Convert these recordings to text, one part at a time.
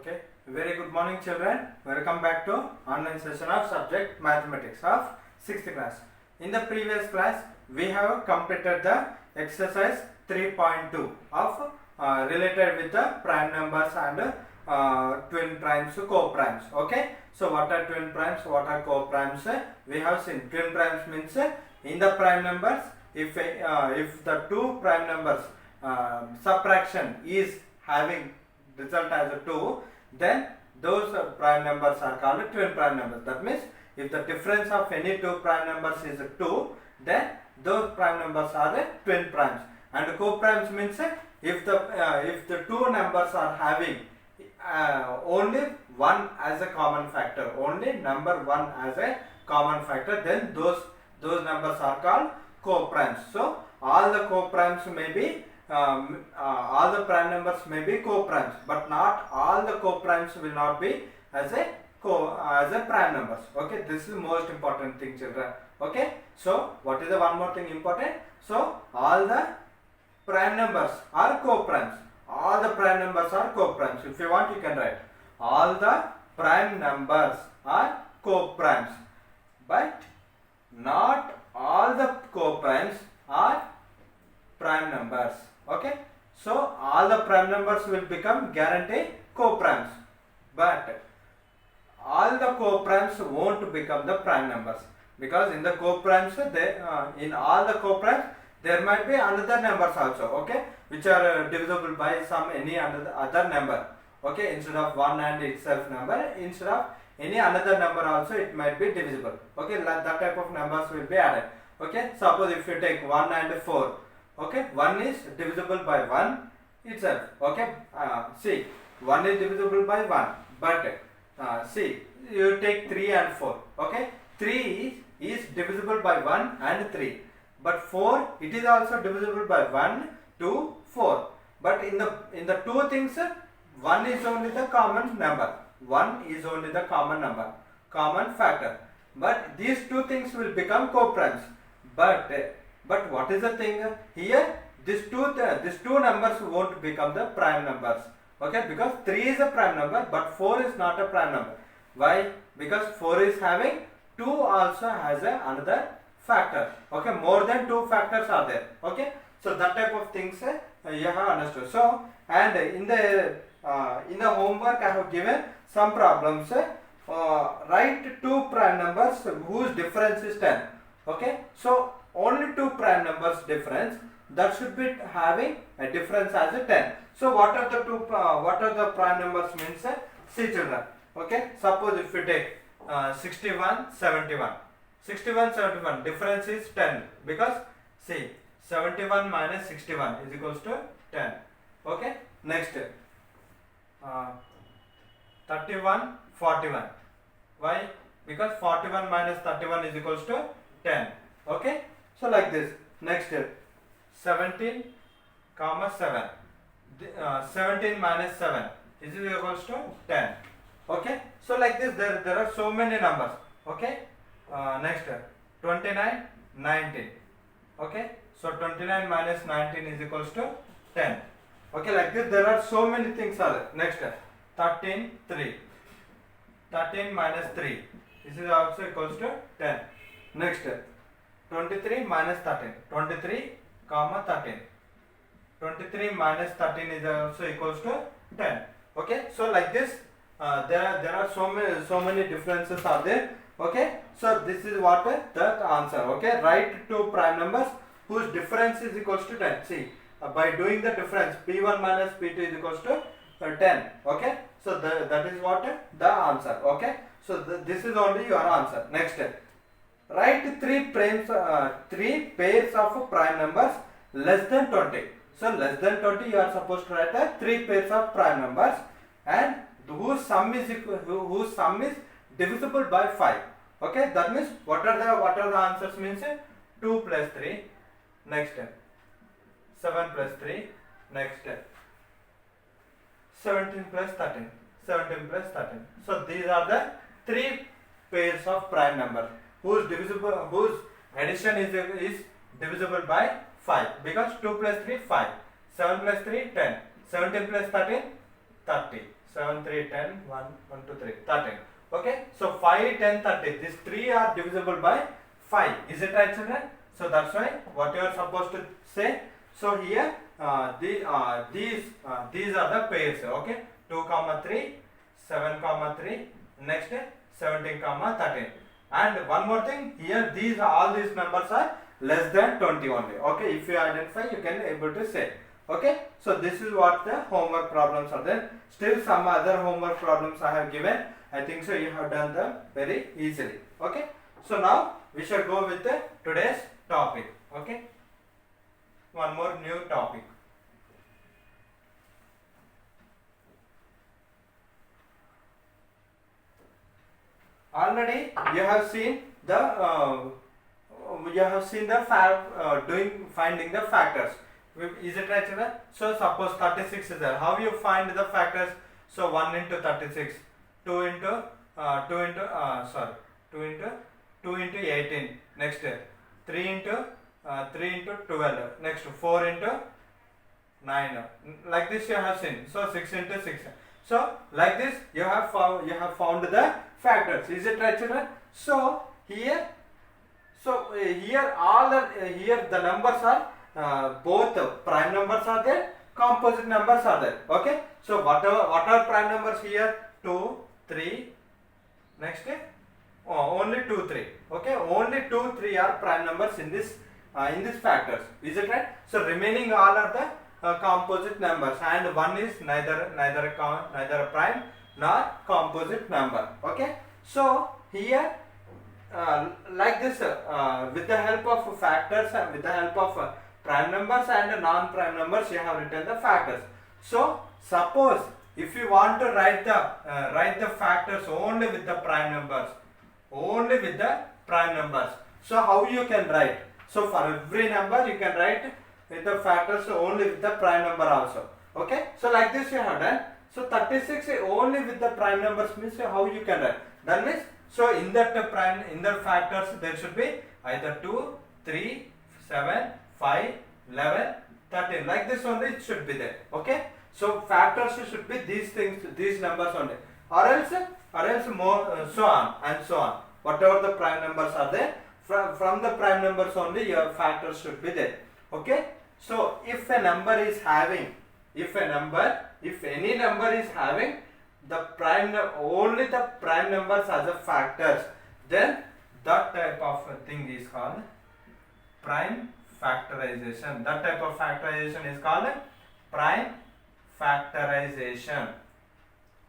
Okay, very good morning children. Welcome back to online session of subject mathematics of 6th class. In the previous class, we have completed the exercise 3.2 of related with the prime numbers and twin primes, co-primes. Okay, so what are twin primes, what are co-primes? We have seen twin primes means in the prime numbers, if the two prime numbers subtraction is having result as a 2, then those prime numbers are called twin prime numbers. That means if the difference of any two prime numbers is 2, then those prime numbers are twin primes. And co-primes means if the two numbers are having only one as a common factor, only number 1 as a common factor, then those numbers are called co-primes. So all the co-primes may be all the prime numbers may be co-primes, but not all the co-primes will not be as a prime numbers. Okay, this is the most important thing, children. Okay, so what is the one more thing important? So all the prime numbers are co-primes. All the prime numbers are co-primes. If you want, you can write all the prime numbers are co-primes, but not all the co-primes are prime numbers. Okay, so all the prime numbers will become guaranteed co-primes, but all the co-primes won't become the prime numbers, because in the co-primes in all the co-primes there might be another numbers also, okay, which are divisible by some any other number. Okay, instead of 1 and itself number, instead of any another number also it might be divisible. Okay, that type of numbers will be added. Okay, suppose if you take 1 and 4, okay, 1 is divisible by 1 itself. Okay, see, 1 is divisible by 1, but see, you take 3 and 4. Okay, 3 is divisible by 1 and 3, but 4 it is also divisible by 1, 2, 4. But in the two things, 1 is only the common number. 1 is only the common number, common factor. But these two things will become co-primes. But what is the thing here? These two numbers won't become the prime numbers. Okay, because 3 is a prime number, but 4 is not a prime number. Why? Because 4 is having 2 also has another factor. Okay, more than 2 factors are there. Okay, so that type of things you have understood. So, and in the homework I have given some problems. Write two prime numbers whose difference is 10. Okay, so only two prime numbers difference, that should be having a difference as a 10. So what are the prime numbers means? See children. Okay, suppose if you take 61, 71. 61, 71 difference is 10, because see 71 minus 61 is equals to 10. Okay, next 31, 41. Why? Because 41 minus 31 is equals to 10. Okay, so like this. Next 17 comma 7. 17 minus 7 is equals to 10. Okay, so like this there are so many numbers. Okay, next 29, 19. Okay, so 29 minus 19 is equals to 10. Okay, like this there are so many things are there. Next 13, 3. 13 minus 3, this is also equals to 10. Next 23 minus 13. 23 comma 13. 23 minus 13 is also equals to 10. Okay, so like this there are so many differences are there. Okay, so this is what the answer. Okay, write two prime numbers whose difference is equals to 10. See, by doing the difference, p1 minus p2 is equals to 10. Okay, so that is what the answer. Okay, so this is only your answer. Next, write three pairs of prime numbers less than 20. So less than 20 you are supposed to write three pairs of prime numbers, and whose sum is divisible by 5. Okay, that means what are the answers means 2 plus 3. Next 7 plus 3. Next 17 plus 13. 17 plus 13. So these are the three pairs of prime numbers whose addition is divisible by 5, because 2 plus 3 5, 7 plus 3 10, 17 plus 13 30. 7, 3, 10, 1, 1, 2, 3, 13. Okay, so 5, 10, 30. These three are divisible by 5. Is it right, children? So that's why what you are supposed to say. So here these are the pairs. Okay, 2, 3, 7, 3. Next 17, 13. And one more thing, here all these numbers are less than 20 only. Okay, if you identify, you can able to say. Okay, so this is what the homework problems are there. Still some other homework problems I have given. I think so you have done them very easily. Okay, so now we shall go with the today's topic. Okay, one more new topic. Already you have seen the finding the factors. Is it right, children? So suppose 36 is there. How you find the factors? So 1 into 36, 2 into 2 into 18. Next 3 into 12. Next 4 into 9. Like this you have seen. So 6 into 6. So like this you have found the factors. Is it right, children? So here the numbers are both prime numbers are there, composite numbers are there. Okay, so what are prime numbers here? 2, 3. Next only 2, 3. Okay, only 2, 3 are prime numbers in this factors. Is it right? So remaining all are the composite numbers, and one is neither a prime nor composite number. Okay, so here like this with the help of factors and with the help of prime numbers and non-prime numbers, you have written the factors. So suppose if you want to write the factors only with the prime numbers, so how you can write? So for every number you can write with the factors only with the prime number also. Okay, so like this you have done. So 36 only with the prime numbers means how you can write. That means so in that factors there should be either 2, 3, 7, 5, 11, 13. Like this only it should be there. Okay, so factors should be these numbers only, or else more so on and so on. Whatever the prime numbers are there, from the prime numbers only your factors should be there. Okay, so if any number is having only the prime numbers as a factors, then that type of thing is called prime factorization. That type of factorization is called prime factorization.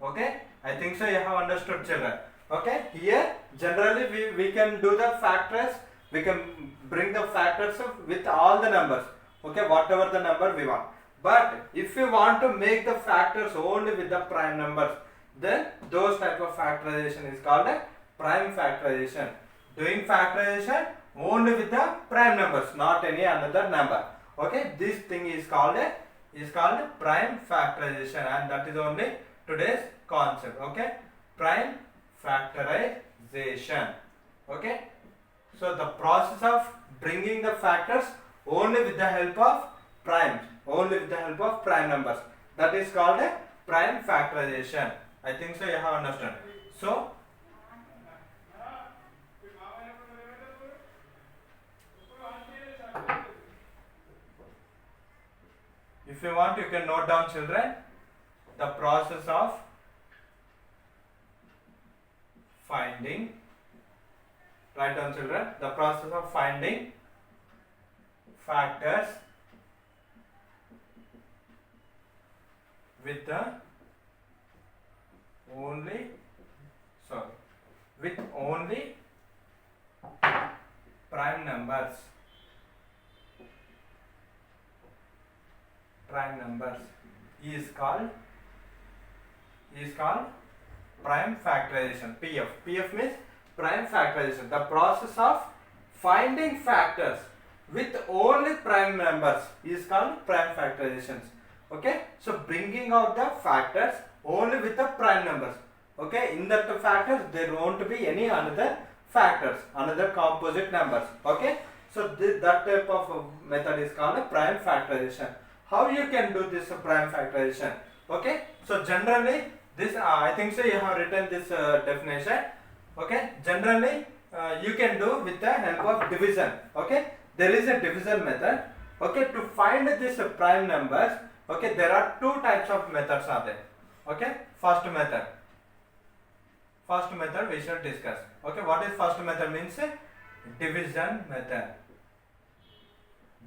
Okay, I think so you have understood, children. Okay, here generally we can do the factors, we can bring the factors with all the numbers. Okay, whatever the number we want. But if you want to make the factors only with the prime numbers, then those type of factorization is called a prime factorization. Doing factorization only with the prime numbers, not any another number. Okay, this thing is called prime factorization, and that is only today's concept. Okay, prime factorization. Okay, so the process of bringing the factors only with the help of primes, only with the help of prime numbers, that is called a prime factorization. I think so you have understood. So if you want, you can note down, children, the process of finding, write down, children, the process of finding factors with only prime numbers. Prime numbers is called prime factorization. PF means prime factorization. The process of finding factors with only prime numbers is called prime factorization. Okay, so bringing out the factors only with the prime numbers. Okay, in that factors there won't be any another factors, another composite numbers. Okay, so that type of method is called a prime factorization. How you can do this prime factorization? Okay, so generally this I think so you have written this definition. Okay, generally you can do with the help of division. Okay, there is a division method. Okay, to find this prime numbers, okay, there are two types of methods are there. Okay, first method we shall discuss. Okay, what is first method means? Division method,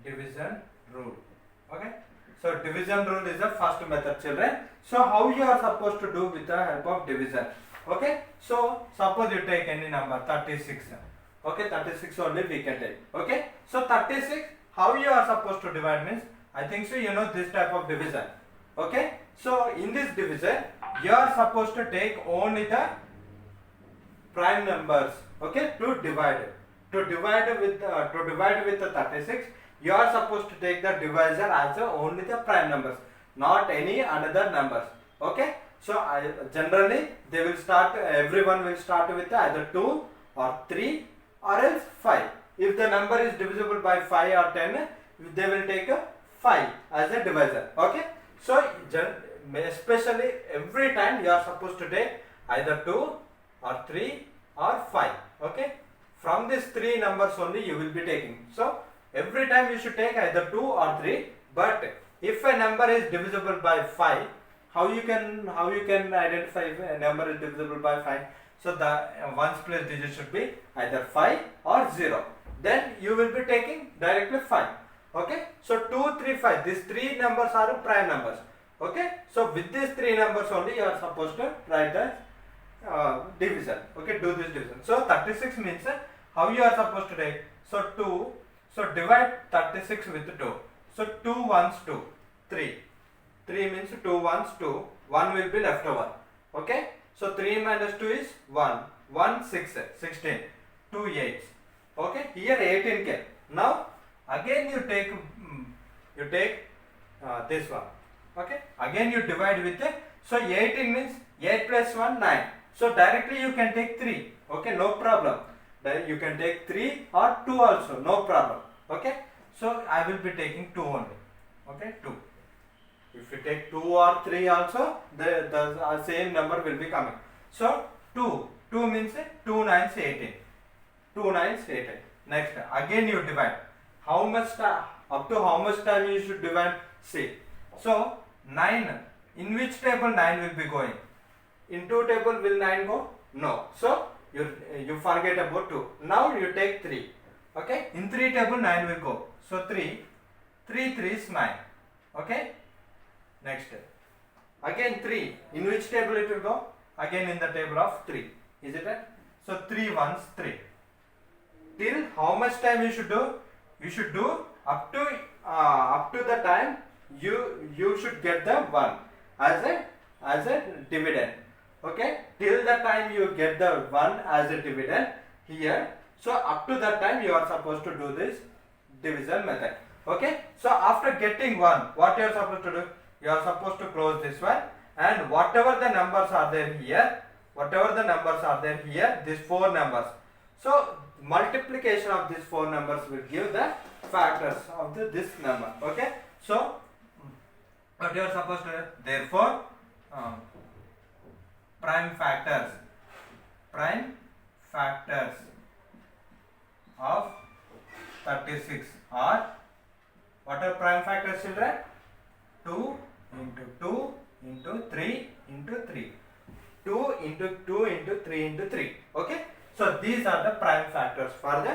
division rule. Okay, so division rule is the first method, children. So how you are supposed to do with the help of division? Okay, so suppose you take any number 36. Okay, 36 only we can take. Okay, so 36, how you are supposed to divide means, I think so you know this type of division. Okay, so in this division you are supposed to take only the prime numbers. Okay, to divide with the 36, you are supposed to take the divisor as only the prime numbers, not any another numbers. Okay, so generally they will start, everyone will start with either 2 or 3 or else 5. If the number is divisible by 5 or 10, they will take a 5 as a divisor. Okay, so especially every time you are supposed to take either 2 or 3 or 5. Okay, from these three numbers only you will be taking. So every time you should take either 2 or 3. But if a number is divisible by 5, how you can identify if a number is divisible by 5? So the ones place digit should be either 5 or 0. Then you will be taking directly 5. Okay, so 2, 3, 5, these three numbers are prime numbers. Okay, so with these three numbers only you are supposed to write the division. Okay, do this division. So 36 means how you are supposed to take? So 2, so divide 36 with 2. So 2 ones 2, 3. 3 means 2 ones 2, 1 will be left over. Okay, so 3 minus 2 is 1, 1 6, 16, 2 8s. Okay, here 18 came. Now again you take this one. Okay, again you divide with it. So 18 means 8 plus 1 9. So directly you can take 3. Okay, no problem. Then you can take 3 or 2 also, no problem. Okay, so I will be taking 2 only. Okay, 2. If you take 2 or 3 also, the same number will be coming. So 2 means 2 9s 18. 2 9s 18. Next, again you divide. How much time? Up to how much time you should divide? See. So 9. In which table 9 will be going? In 2 table will 9 go? No. So you forget about 2. Now you take 3. Okay. In 3 table 9 will go. So 3 is 9. Okay. Next. Again 3. In which table it will go? Again in the table of 3. Is it right? So 3 ones 3. Till how much time you should do? You should do up to the time you should get the 1 as a dividend. Okay, till the time you get the 1 as a dividend here. So up to that time you are supposed to do this division method. Okay, so after getting 1, what you are supposed to do? You are supposed to close this one, and whatever the numbers are there here, these 4 numbers. So multiplication of these 4 numbers will give the factors of this number. Okay, so what you are supposed to do? Therefore prime factors of 36 are, what are prime factors, children? 2 into 2 into 3 into 3. 2 into 2 into 3 into 3. Okay, so these are the prime factors for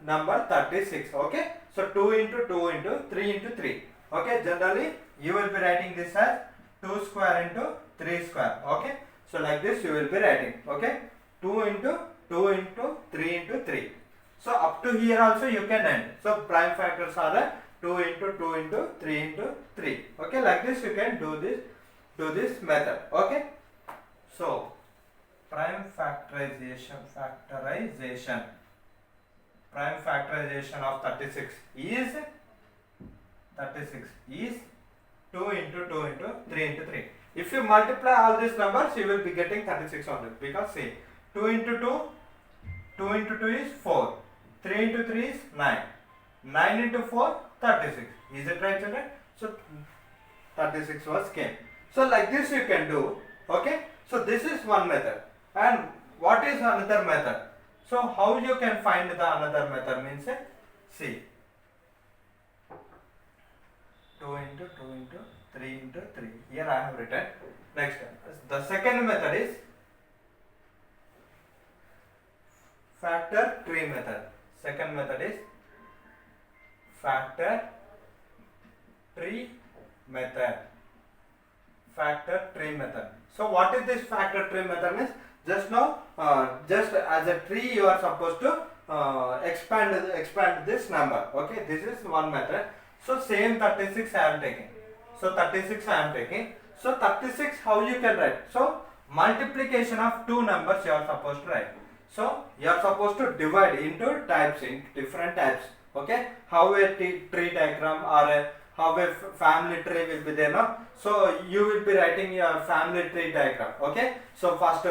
number 36. Okay, so 2 into 2 into 3 into 3. Okay, generally you will be writing this as 2 square into 3 square. Okay, so like this you will be writing. Okay, 2 into 2 into 3 into 3. So up to here also you can end. So prime factors are 2 into 2 into 3 into 3. Okay, like this you can do this method. Okay, so prime factorization of 36 is 2 into 2 into 3 into 3. If you multiply all these numbers, you will be getting 36 only, because see, 2 into 2 is 4, 3 into 3 is 9, 9 into 4 36. Is it right, children? So 36 was came. So like this you can do. Okay. So this is one method. And what is another method? So how you can find the another method means see 2 into 2 into 3 into 3. Here I have written. Next, the second method is factor tree method. Second method is factor tree method. Factor tree method. So what is this factor tree method means? Just now, just as a tree you are supposed to expand this number. Okay, this is one method. So same 36 I am taking. So 36 I am taking. So 36 how you can write? So multiplication of two numbers you are supposed to write. So you are supposed to divide into types, in different types. Okay, how a tree diagram or how a family tree will be there, no? So you will be writing your family tree diagram. Okay, so first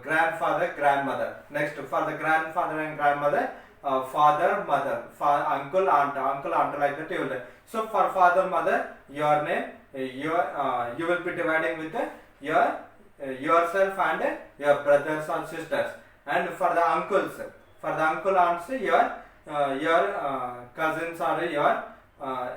grandfather, grandmother. Next for the grandfather and grandmother, father, mother, uncle, aunt, like that you will. So for father, mother, your name, you will be dividing with your yourself and your brothers or sisters. And for the uncles, aunts, your cousins or your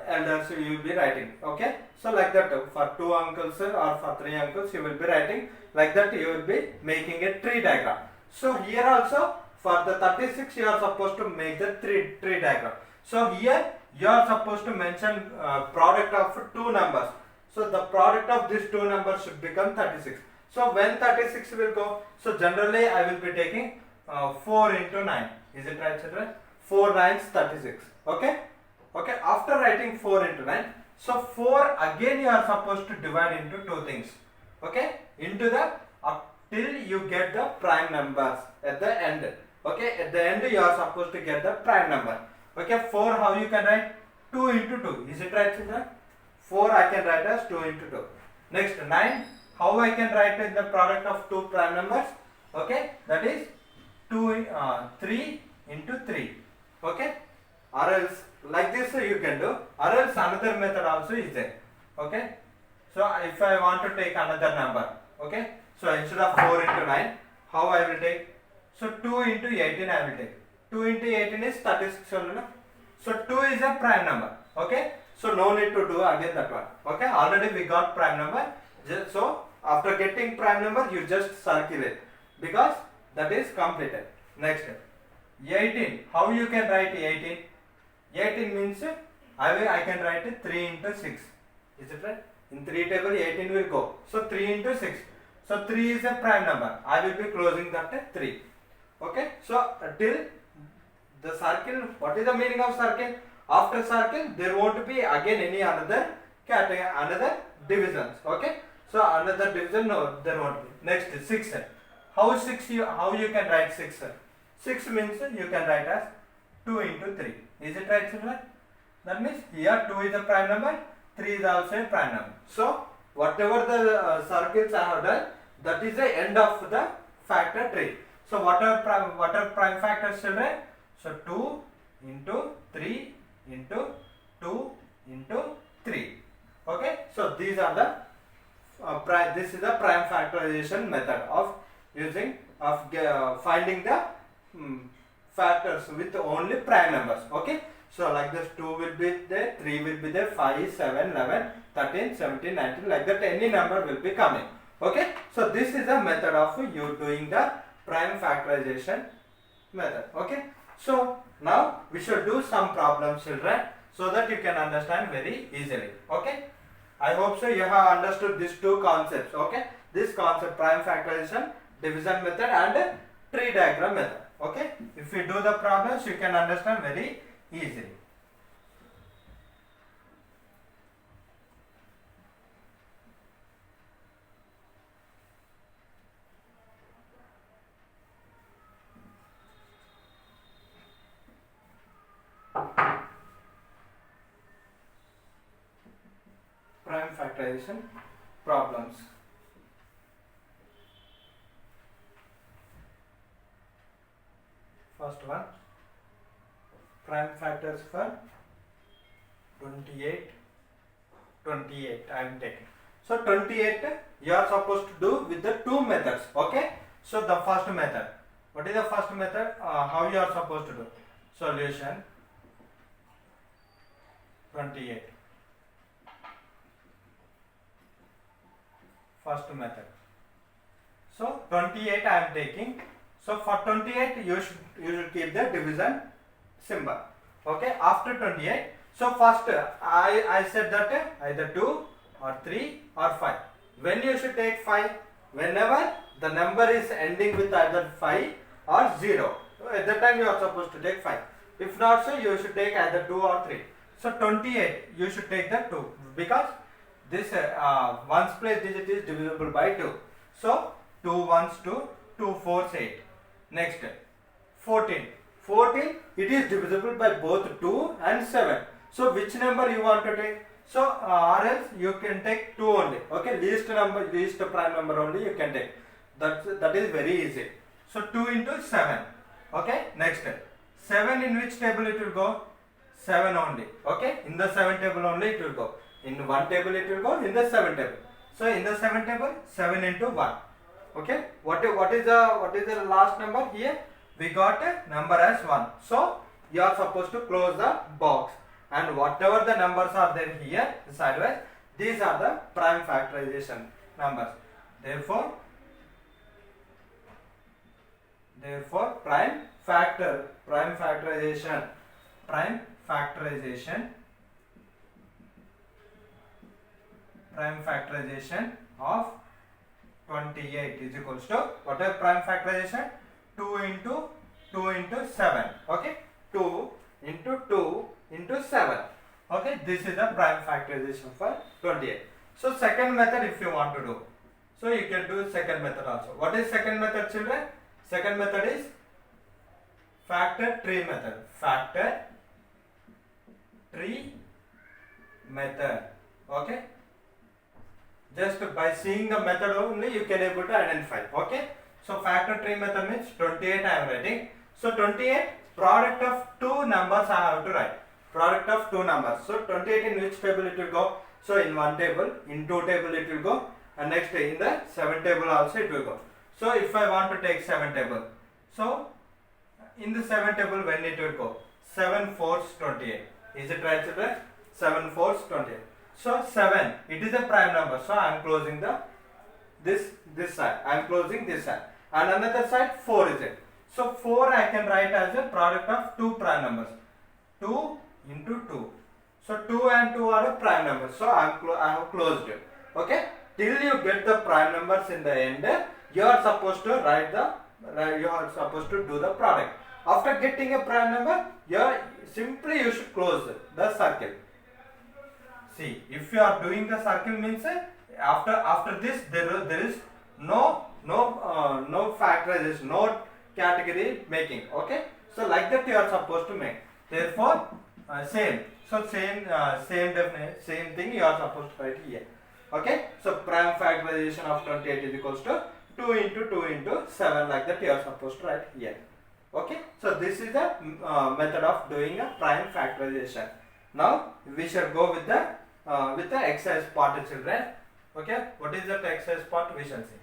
elders you will be writing. Okay, so like that for two uncles or for three uncles you will be writing. Like that you will be making a tree diagram. So here also for the 36 you are supposed to make the tree diagram. So here you are supposed to mention product of two numbers. So the product of these two numbers should become 36. So when 36 will go, so generally I will be taking 4 into 9. Is it right, children? 4 9s 36. Okay. Okay. After writing 4 into 9, so 4 again you are supposed to divide into two things. Okay. Into the up till you get the prime numbers at the end. Okay. At the end you are supposed to get the prime number. Okay. 4 how you can write? 2 into 2. Is it right, children? 4 I can write as 2 into 2. Next 9. How I can write in the product of two prime numbers? Okay, that is 3 into 3. Okay, or else like this you can do, or else another method also is there. Okay, so if I want to take another number, okay, so instead of 4 into 9, how I will take? So 2 into 18 I will take. 2 into 18 is 36 only. So 2 is a prime number. Okay, so no need to do again that one. Okay, already we got prime number. So after getting prime number you just circle it because that is completed. Next 18. How you can write 18? 18 means I can write it 3 into 6. Is it right? In 3 table 18 will go. So 3 into 6. So 3 is a prime number. I will be closing that at 3. Okay. So till the circle, what is the meaning of circle? After circle there won't be again any another category, another divisions. Okay. So another division, no, there won't be. Next 6. How you can write 6? 6 means you can write as 2 into 3. Is it right, children? That means here 2 is a prime number, 3 is also a prime number. So whatever the circles I have done, that is the end of the factor tree. So what are prime factors, children? So 2 into 3 into 2 into 3. Okay. So these are the this is the prime factorization method of finding the factors with only prime numbers. Okay, so like this 2 will be there, 3 will be there, 5, 7, 11, 13, 17, 19, like that any number will be coming. Okay, so this is the method of you doing the prime factorization method. Okay, so now we should do some problems, children, so that you can understand very easily. Okay, I hope so you have understood these two concepts. Okay, this concept prime factorization, division method and tree diagram method. Okay, if you do the problems you can understand very easily. Prime factorization problems. First one, prime factors for 28, 28 I am taking. So 28 you are supposed to do with the two methods. Okay. So the first method. What is the first method? How you are supposed to do? Solution 28. First method. So 28 I am taking. So for 28 you should keep the division symbol. Okay. After 28. So first I said that either 2 or 3 or 5. When you should take 5? Whenever the number is ending with either 5 or 0. So at that time you are supposed to take 5. If not so, you should take either 2 or 3. So 28 you should take the 2 because this ones place digit is divisible by 2. So 2 ones 2, 2 fours 8. Next 14. 14 it is divisible by both 2 and 7. So which number you want to take? So or else you can take 2 only. Okay, least prime number only you can take. That is very easy. So 2 into 7. Okay, next 7 in which table it will go? 7 only. Okay, in the 7 table only it will go. In one table it will go, in the 7 table. So in the 7 table 7 into 1. Okay, what is the last number here? We got a number as 1. So you are supposed to close the box, and whatever the numbers are there here sideways, these are the prime factorization numbers. Therefore prime factorization of 28 is equals to, what is prime factorization? 2 into 7. Okay, 2 into 2 into 7. Okay, this is the prime factorization for 28. So second method if you want to do, so you can do second method also. What is second method, children? Second method is factor tree method. Factor tree method. Okay, just by seeing the method only you can able to identify. Okay, so factor tree method means 28 I am writing. So 28 product of two numbers I have to write. Product of two numbers. So 28 in which table it will go? So in one table, in two table it will go, and next in the 7 table also it will go. So if I want to take 7 table, so in the 7 table when it will go? 7 fours 28. Is it right, children? 7 fours 28. So 7, it is a prime number. So I am closing this side. I am closing this side. And another side 4 is it. So 4 I can write as a product of two prime numbers. 2 into 2. So 2 and 2 are a prime numbers. So I have closed it. Okay. Till you get the prime numbers in the end, you are supposed to do the product. After getting a prime number, you should close the circle. See, if you are doing the circle means after this there is no factorization, no category making. Okay, so like that you are supposed to make. Therefore, same thing you are supposed to write here. Okay, so prime factorization of 28 is equals to 2 into 2 into 7, like that you are supposed to write here. Okay, so this is the method of doing a prime factorization. Now we shall go with the exercise part, children. Okay, what is that exercise part? We shall see.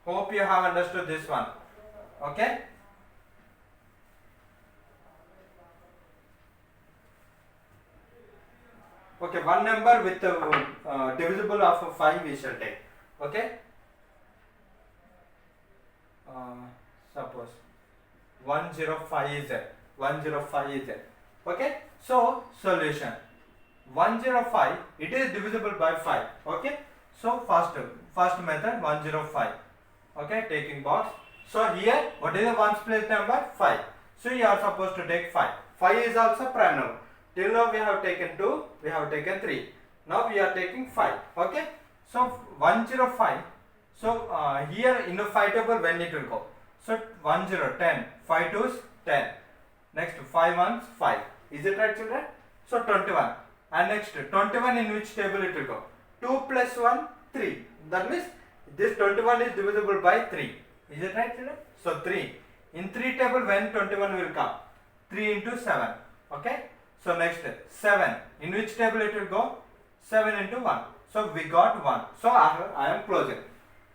Hope you have understood this one. Okay. Okay, one number with divisible of 5 we shall take. Okay. Suppose 105 is it. 105 is it. Okay. So solution 105, it is divisible by 5. Okay. So first method 105. Okay, taking box. So here what is the ones place number? 5. So you are supposed to take 5. 5 is also prime number. Till now we have taken 2, we have taken 3. Now we are taking 5. Okay. So 105. So here in the 5 table when it will go? So 10, 10. 5 2's 10. Next 5 1's 5. Is it right, children? So 21. And next 21 in which table it will go? 2 plus 1, 3. That means this 21 is divisible by 3. Is it right, children? So 3. In 3 table when 21 will come? 3 into 7. Okay. So next 7. In which table it will go? 7 into 1. So we got 1. So I am closing.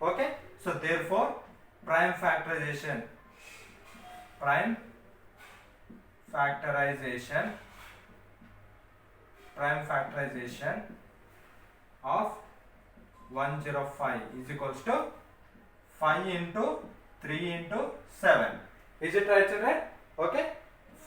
Okay. So therefore prime factorization of 105 is equals to 5 into 3 into 7. Is it right, children? Okay.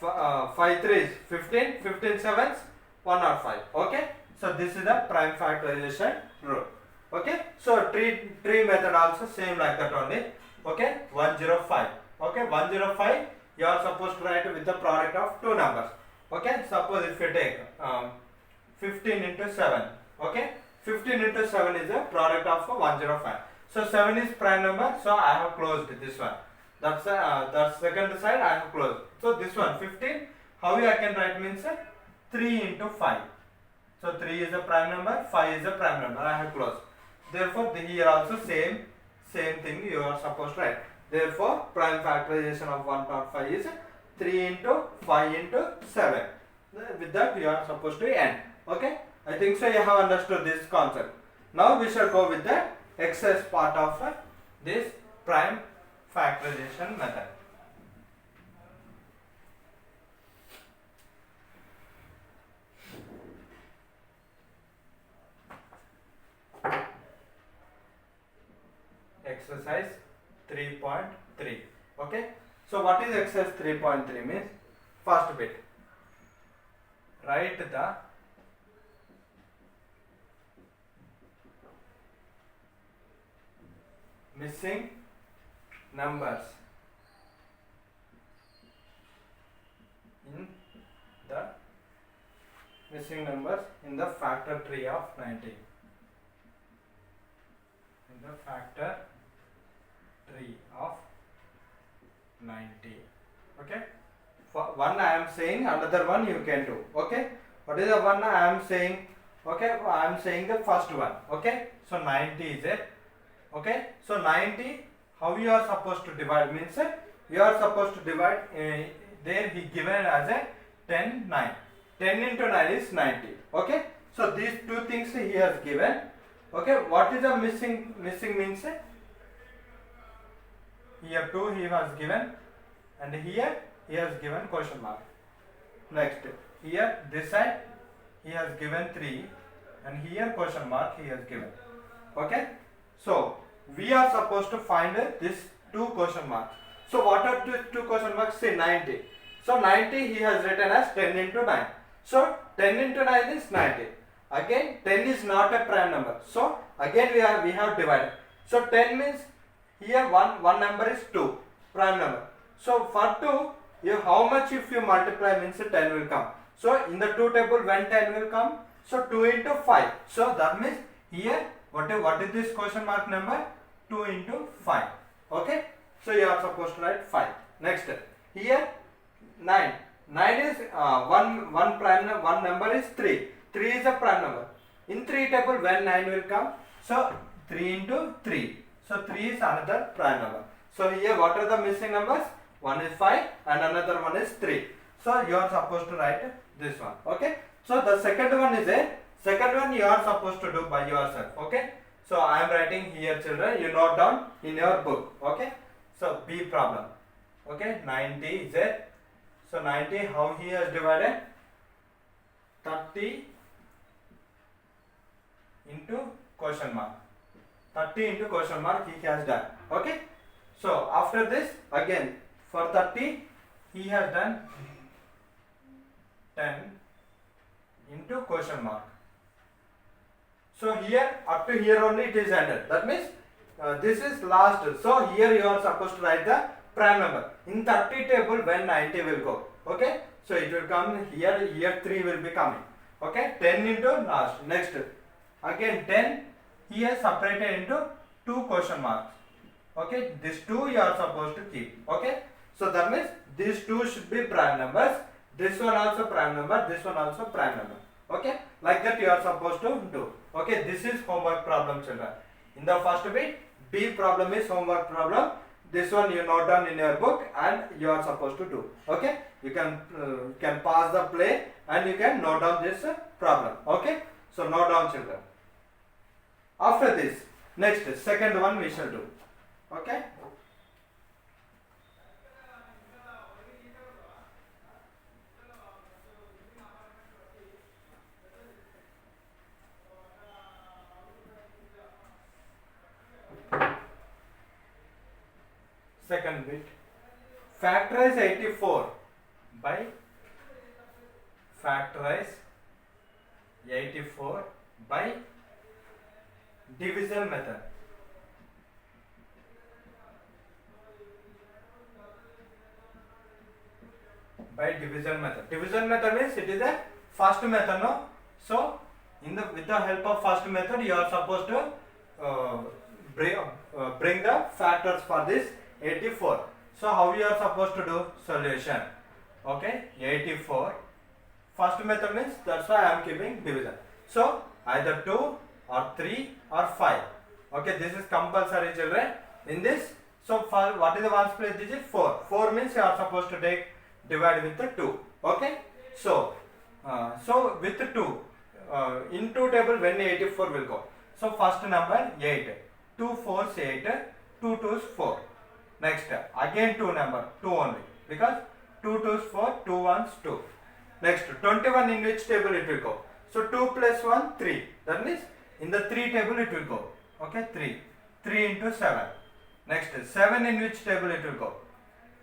5 3 is 15, 15 7s 105. Okay. So this is the prime factorization rule. Okay. So tree method also same like that only. Okay. 105. Okay. 105 you are supposed to write with the product of two numbers. Okay. Suppose if you take 15 into 7. Okay. 15 into 7 is the product of 105. So 7 is prime number. So I have closed this one. That's the second side I have closed. So this one 15. How I can write means 3 into 5. So 3 is a prime number, 5 is a prime number. I have closed. Therefore here also same thing you are supposed to write. Therefore prime factorization of 105 is 3 into 5 into 7. With that you are supposed to end. Okay. I think so you have understood this concept. Now we shall go with the excess part of this prime factorization method. Exercise 3.3. Okay. So what is exercise 3.3 means? First bit. Write the missing numbers in the factor tree of 90. In the factor tree of 90. Okay. For one I am saying, another one you can do. Okay. What is the one I am saying? Okay. I am saying the first one. Okay. So 90 is it. Okay. So 90, how you are supposed to divide means you are supposed to divide there he given as a 10 9. 10 into 9 is 90. Okay. So these two things he has given. Okay. What is the missing means here 2 he has given and here he has given question mark. Next here this side he has given 3 and here question mark he has given. Okay. So we are supposed to find this two question marks. So what are the two question marks? Say 90. So 90 he has written as 10 into 9. So 10 into 9 is 90. Again 10 is not a prime number. So again we have divided. So 10 means here one number is 2 prime number. So for 2 how much if you multiply means 10 will come. So in the 2 table when 10 will come, so 2 into 5. So that means here what is this question mark number? 2 into 5. Okay. So you are supposed to write 5. Next here 9. 9 is one prime number. One number is 3. 3 is a prime number. In 3 table when 9 will come, so 3 into 3. So 3 is another prime number. So here what are the missing numbers? One is 5 and another one is 3. So you are supposed to write this one. Okay. So the second one is a second one you are supposed to do by yourself. Okay. So I am writing here, children. You note down in your book. Okay. So B problem. Okay. 90 is it. So 90 how he has divided? 30 into question mark. 30 into question mark he has done. Okay. So after this again for 30 he has done 10 into question mark. So here up to here only it is ended. That means this is last. So here you are supposed to write the prime number. In 30 table when 90 will go. Okay. So it will come here 3 will be coming. Okay. 10 into last. Next again 10 he has separated into 2 question marks. Okay. These 2 you are supposed to keep. Okay. So that means these 2 should be prime numbers. This one also prime number. This one also prime number. Okay. Like that you are supposed to do. Okay. This is homework problem, children. In the first bit, B problem is homework problem. This one you note down in your book and you are supposed to do. Okay. You can pause the play and you can note down this problem. Okay. So note down, children. After this, next second one we shall do. Okay. Second bit. Factorize 84 by factorize 84 by division method. By division method. Division method means it is a first method, no? So with the help of first method you are supposed to bring the factors for this 84. So how you are supposed to do solution? Okay, 84. First method means that's why I am keeping division. So either 2 or 3 or 5. Okay, this is compulsory, children. In this, so what is the ones place digit? 4. 4 means you are supposed to take divide with the 2. Okay, so with 2 in 2 table when 84 will go. So first number 8. 2 4s 8. 2 2s 4. Next again 2 number 2 only because 2 2s 4, 2 1s 2. Next 21 in which table it will go? So 2 plus 1 3. That means in the 3 table it will go. Okay, 3. 3 into 7. Next 7 in which table it will go?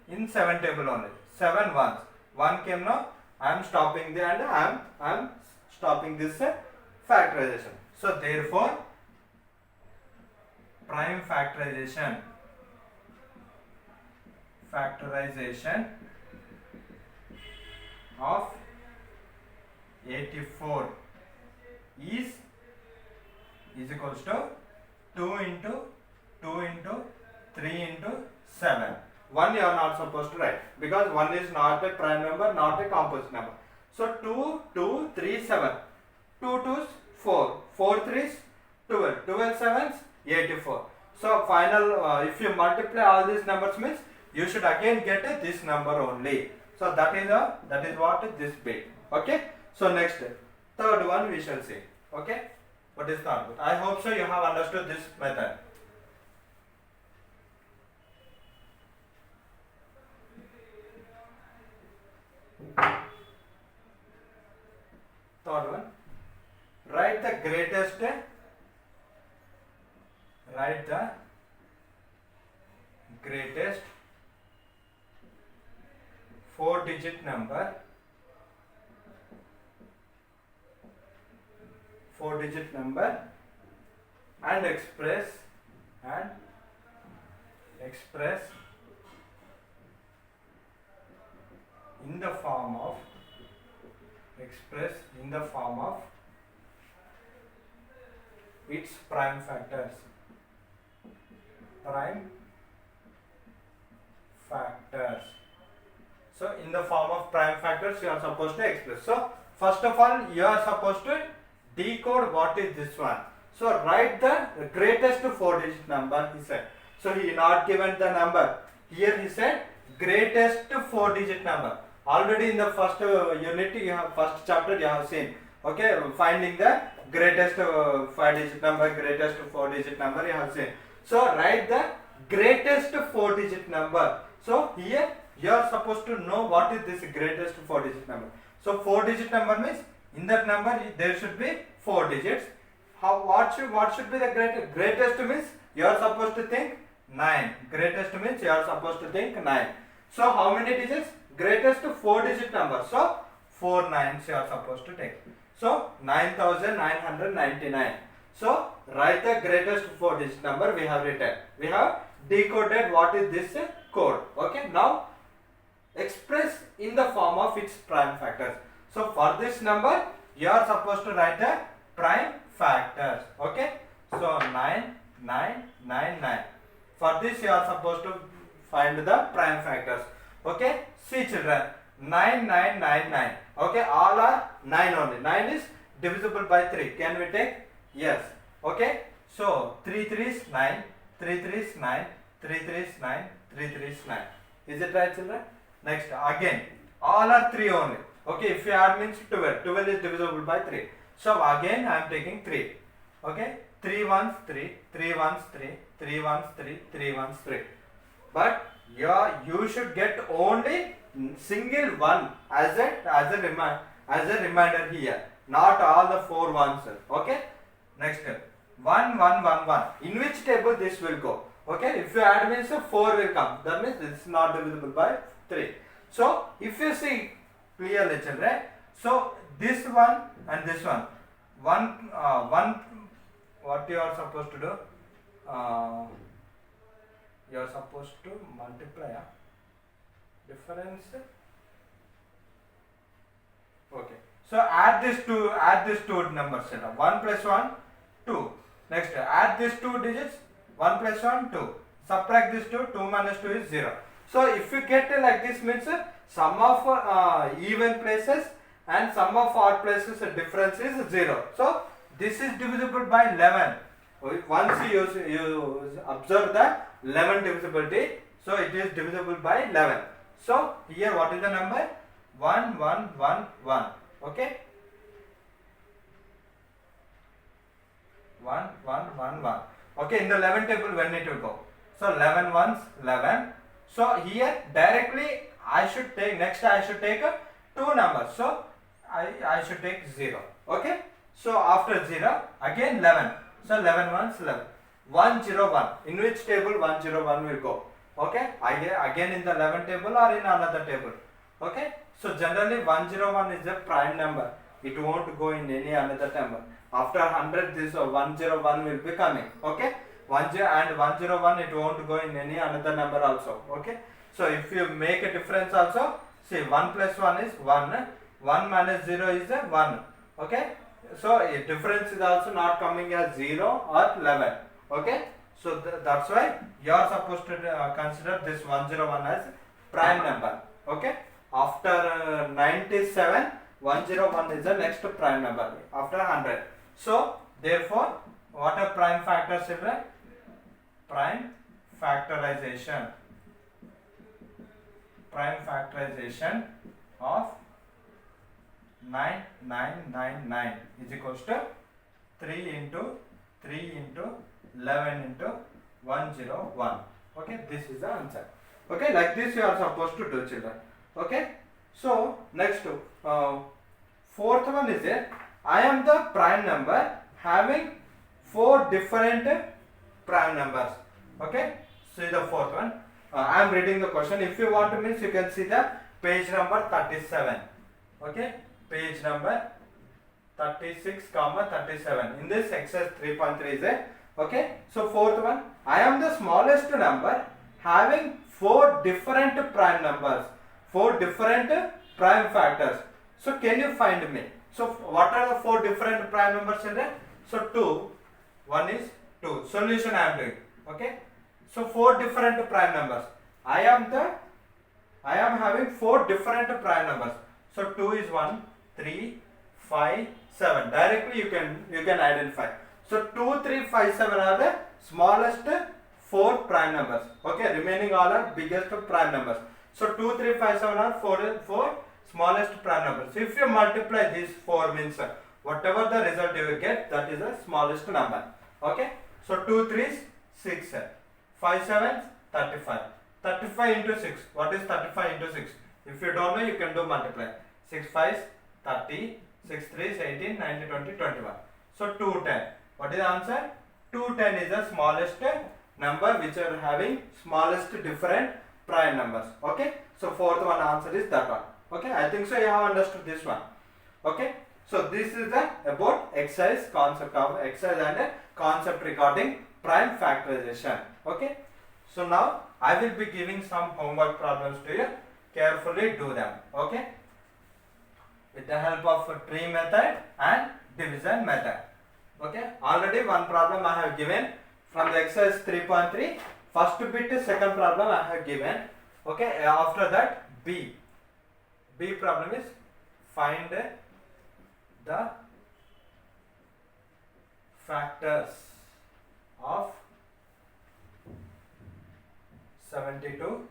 In 7 table only. 7 ones. 1 came now. I am stopping the and I am stopping this factorization. So therefore prime factorization of 84 is equals to 2 into 2 into 3 into 7. 1 you are not supposed to write because 1 is not a prime number, not a composite number. So 2, 2, 3, 7. 2 2s 4. 4 3s 12. 12 7s 84. So final if you multiply all these numbers means you should again get this number only. So that is what this bit. Okay. So next third one we shall see. Okay. What is third bit? I hope so you have understood this method. Third one. Write the greatest 4-digit number and express in the form of its prime factors. So in the form of prime factors you are supposed to express. So first of all you are supposed to decode what is this one. So write the greatest 4-digit number, he said. So he not given the number. Here he said greatest 4-digit number. Already in the first unit you have first chapter you have seen. Okay, finding the greatest 5-digit number, greatest 4-digit number you have seen. So write the greatest 4-digit number. So here you are supposed to know what is this greatest 4-digit number. So 4-digit number means in that number there should be 4 digits. What should be the greatest means you are supposed to think 9. Greatest means you are supposed to think 9. So how many digits? Greatest 4-digit number. So 4 9s you are supposed to take. So 9999. So write the greatest 4-digit number we have written. We have decoded what is this code. Okay. Now express in the form of its prime factors. So for this number you are supposed to write the prime factors. Okay. So 9 9 9 9. For this you are supposed to find the prime factors. Okay. See children, 9 9 9 9. Okay. All are 9 only. 9 is divisible by 3. Can we take? Yes. Okay. So 3 3 is 9. 3 3 is 9. 3 3 is 9. 3 3 is 9. Is it right children? Next again all are 3 only. Okay, if you add means 12. 12 is divisible by 3. So again I am taking 3. Okay, 3 ones 3, 3 ones 3, 3 ones 3, 3 ones 3. But you should get only single one as a reminder here, not all the 4 ones. Okay, next 1 1 1 1. In which table this will go? Okay, if you add means 4 will come. That means this is not divisible by 3. So if you see clearly, children, so this one and this one, one, what you are supposed to do? You are supposed to multiply difference. Okay, so add these two numbers. 1 plus 1 2. Next add these 2 digits. 1 plus 1 2. Subtract this 2. 2 minus 2 is 0. So if you get like this means sum of even places and sum of odd places difference is 0. So this is divisible by 11. Once you observe the 11 divisibility, so it is divisible by 11. So here what is the number? 1 1 1 1. Okay, 1 1 1 1. Okay, in the 11 table when it will go? So 11 ones 11. So here directly I should take two numbers. So I should take 0. Okay, so after 0 again 11. So 11 ones 11. 101. In which table 101 will go? Okay, again in the 11 table or in another table? Okay, so generally 101 is a prime number. It won't go in any another number. After 100 this 101 will be coming. Okay, 10 and 101 it won't go in any another number also. Okay, so if you make a difference also, see 1 plus 1 is 1. 1 minus 0 is a 1. Okay, so a difference is also not coming as 0 or 11. Okay, so that's why you are supposed to consider this 101 as prime number. Okay, after 97 101 is the next prime number after 100. So therefore what are prime factors, children? Prime factorization of 9999 is equals to 3 into 3 into 11 into 101. Okay, this is the answer. Okay, like this you are supposed to do, children. Okay, so next fourth one is I am the prime number having 4 different prime numbers. Okay, see the fourth one. I am reading the question. If you want to means you can see the page number 37. Okay, page number 36, 37. In this exercise 3.3 is a okay. So fourth one, I am the smallest number having 4 different prime numbers, 4 different prime factors. So can you find me? So what are the 4 different prime numbers, children? So 2, one is 2. Solution I am doing. Okay. So 4 different prime numbers. I am having 4 different prime numbers. So 2 is 1, 3, 5, 7. Directly you can identify. So 2, 3, 5, 7 are the smallest 4 prime numbers. Okay, remaining all are biggest prime numbers. So 2, 3, 5, 7 are 4 smallest prime numbers. So if you multiply these 4 means whatever the result you will get, that is the smallest number. Okay, so 2 3s 6, 5 7s 35. 35 into 6. What is 35 into 6? If you don't know, you can do multiply. 6 5s 30, 6 3s 18, 19, 20, 21. So 210. What is the answer? 210 is the smallest number which are having smallest different prime numbers. Okay, so fourth one answer is that one. Okay, I think so you have understood this one. Okay, so this is the about exercise concept of exercise and concept regarding prime factorization. Okay, so now I will be giving some homework problems to you. Carefully do them. Okay, with the help of tree method and division method. Okay, already one problem I have given from the exercise 3.3. First bit, second problem I have given. Okay, after that B problem is find the factors of 72,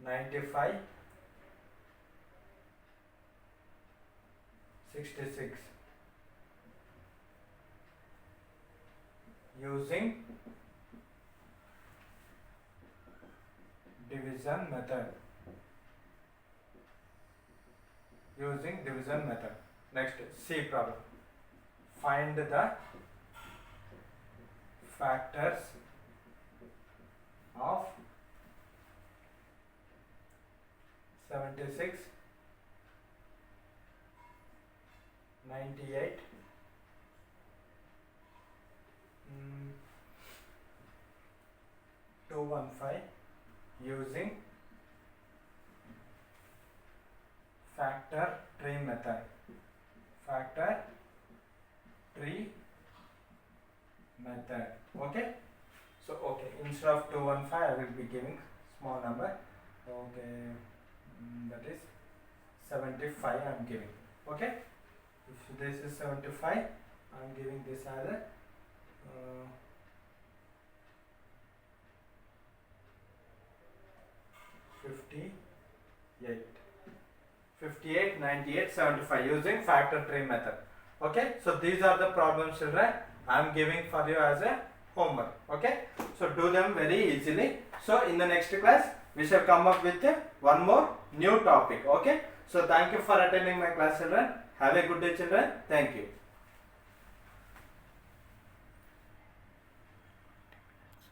95, 66 using division method. Next, C problem. Find the factors of 76, 98, 215 using factor tree method. Okay. So instead of 215 I will be giving small number. Okay, that is 75 I am giving. Okay, if this is 75 I am giving this as a 58, 98, 75 using factor tree method. Okay, so these are the problems, children, I am giving for you as a homework. Okay, so do them very easily. So in the next class we shall come up with one more new topic. Okay, so thank you for attending my class, children. Have a good day, children. Thank you.